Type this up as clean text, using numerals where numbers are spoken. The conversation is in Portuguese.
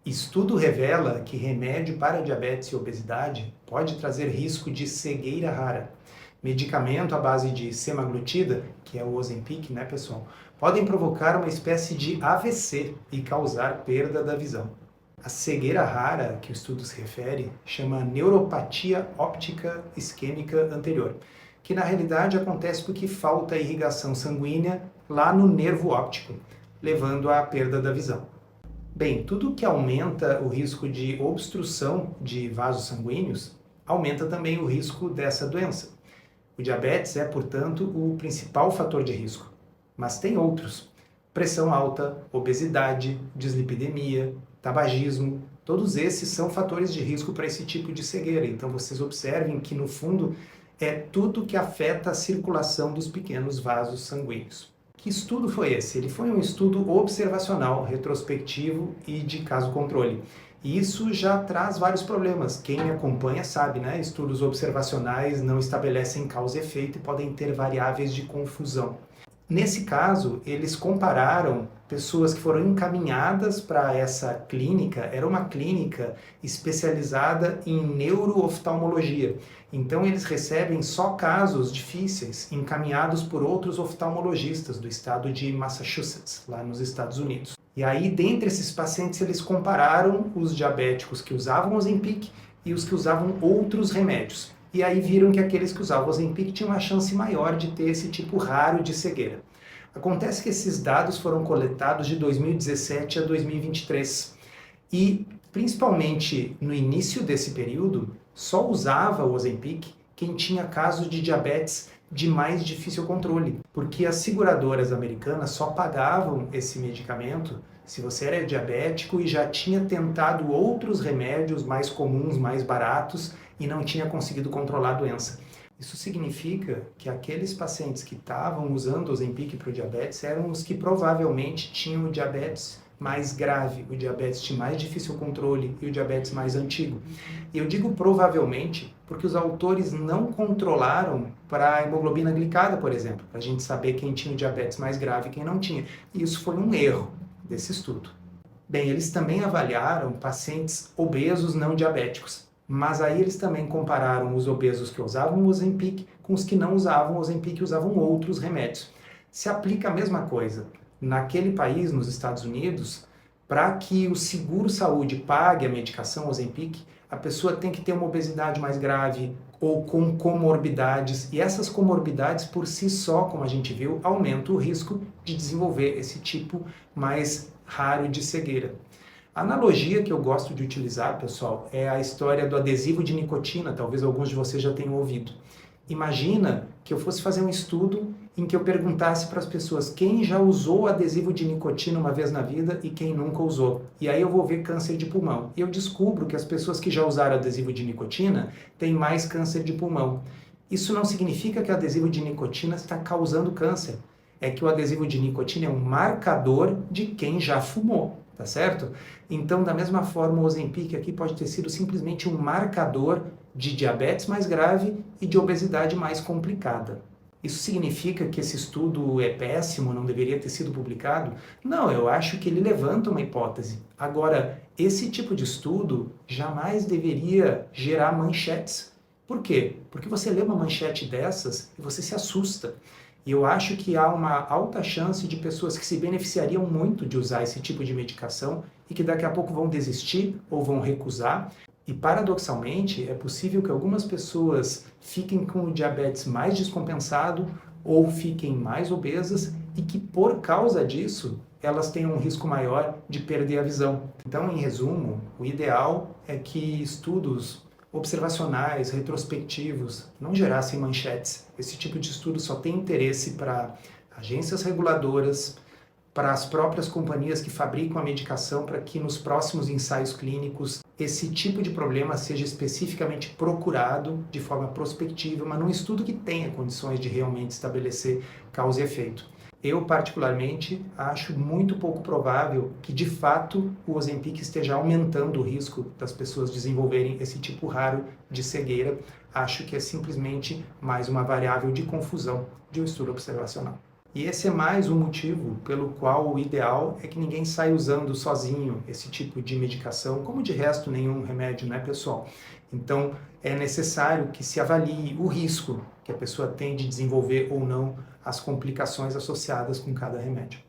Estudo revela que remédio para diabetes e obesidade pode trazer risco de cegueira rara. Medicamento à base de semaglutida, que é o Ozempic, né, pessoal, podem provocar uma espécie de AVC e causar perda da visão. A cegueira rara, que o estudo se refere, chama neuropatia óptica isquêmica anterior, que na realidade acontece porque falta irrigação sanguínea lá no nervo óptico, levando à perda da visão. Bem, tudo que aumenta o risco de obstrução de vasos sanguíneos, aumenta também o risco dessa doença. O diabetes é, portanto, o principal fator de risco, mas tem outros. Pressão alta, obesidade, dislipidemia, tabagismo, todos esses são fatores de risco para esse tipo de cegueira. Então vocês observem que, no fundo, é tudo que afeta a circulação dos pequenos vasos sanguíneos. Que estudo foi esse? Ele foi um estudo observacional, retrospectivo e de caso controle. E isso já traz vários problemas. Quem me acompanha sabe, né? Estudos observacionais não estabelecem causa e efeito e podem ter variáveis de confusão. Nesse caso, eles compararam pessoas que foram encaminhadas para essa clínica, era uma clínica especializada em neurooftalmologia. Então eles recebem só casos difíceis encaminhados por outros oftalmologistas do estado de Massachusetts, lá nos Estados Unidos. E aí, dentre esses pacientes, eles compararam os diabéticos que usavam Ozempic e os que usavam outros remédios. E aí viram que aqueles que usavam Ozempic tinham uma chance maior de ter esse tipo raro de cegueira. Acontece que esses dados foram coletados de 2017 a 2023 e, principalmente no início desse período, só usava o Ozempic quem tinha casos de diabetes de mais difícil controle, porque as seguradoras americanas só pagavam esse medicamento se você era diabético e já tinha tentado outros remédios mais comuns, mais baratos e não tinha conseguido controlar a doença. Isso significa que aqueles pacientes que estavam usando o Ozempic para o diabetes eram os que provavelmente tinham o diabetes mais grave, o diabetes de mais difícil controle e o diabetes mais antigo. E eu digo provavelmente porque os autores não controlaram para a hemoglobina glicada, por exemplo, para a gente saber quem tinha o diabetes mais grave e quem não tinha. E isso foi um erro desse estudo. Bem, eles também avaliaram pacientes obesos não diabéticos, mas aí eles também compararam os obesos que usavam o Ozempic com os que não usavam o Ozempic e usavam outros remédios. Se aplica a mesma coisa. Naquele país, nos Estados Unidos, para que o seguro-saúde pague a medicação Ozempic, a pessoa tem que ter uma obesidade mais grave ou com comorbidades, e essas comorbidades por si só, como a gente viu, aumentam o risco de desenvolver esse tipo mais raro de cegueira. A analogia que eu gosto de utilizar, pessoal, é a história do adesivo de nicotina, talvez alguns de vocês já tenham ouvido. Imagina que eu fosse fazer um estudo em que eu perguntasse para as pessoas quem já usou adesivo de nicotina uma vez na vida e quem nunca usou. E aí eu vou ver câncer de pulmão. E eu descubro que as pessoas que já usaram adesivo de nicotina têm mais câncer de pulmão. Isso não significa que o adesivo de nicotina está causando câncer. É que o adesivo de nicotina é um marcador de quem já fumou, tá certo? Então, da mesma forma, o Ozempic aqui pode ter sido simplesmente um marcador de diabetes mais grave e de obesidade mais complicada. Isso significa que esse estudo é péssimo, não deveria ter sido publicado? Não, eu acho que ele levanta uma hipótese. Agora, esse tipo de estudo jamais deveria gerar manchetes. Por quê? Porque você lê uma manchete dessas e você se assusta. E eu acho que há uma alta chance de pessoas que se beneficiariam muito de usar esse tipo de medicação e que daqui a pouco vão desistir ou vão recusar. E, paradoxalmente, é possível que algumas pessoas fiquem com o diabetes mais descompensado ou fiquem mais obesas e que, por causa disso, elas tenham um risco maior de perder a visão. Então, em resumo, o ideal é que estudos observacionais, retrospectivos, não gerassem manchetes. Esse tipo de estudo só tem interesse para agências reguladoras, para as próprias companhias que fabricam a medicação, para que nos próximos ensaios clínicos esse tipo de problema seja especificamente procurado de forma prospectiva, mas num estudo que tenha condições de realmente estabelecer causa e efeito. Eu, particularmente, acho muito pouco provável que, de fato, o Ozempic esteja aumentando o risco das pessoas desenvolverem esse tipo raro de cegueira. Acho que é simplesmente mais uma variável de confusão de um estudo observacional. E esse é mais um motivo pelo qual o ideal é que ninguém saia usando sozinho esse tipo de medicação, como de resto nenhum remédio, né, pessoal? Então, é necessário que se avalie o risco que a pessoa tem de desenvolver ou não as complicações associadas com cada remédio.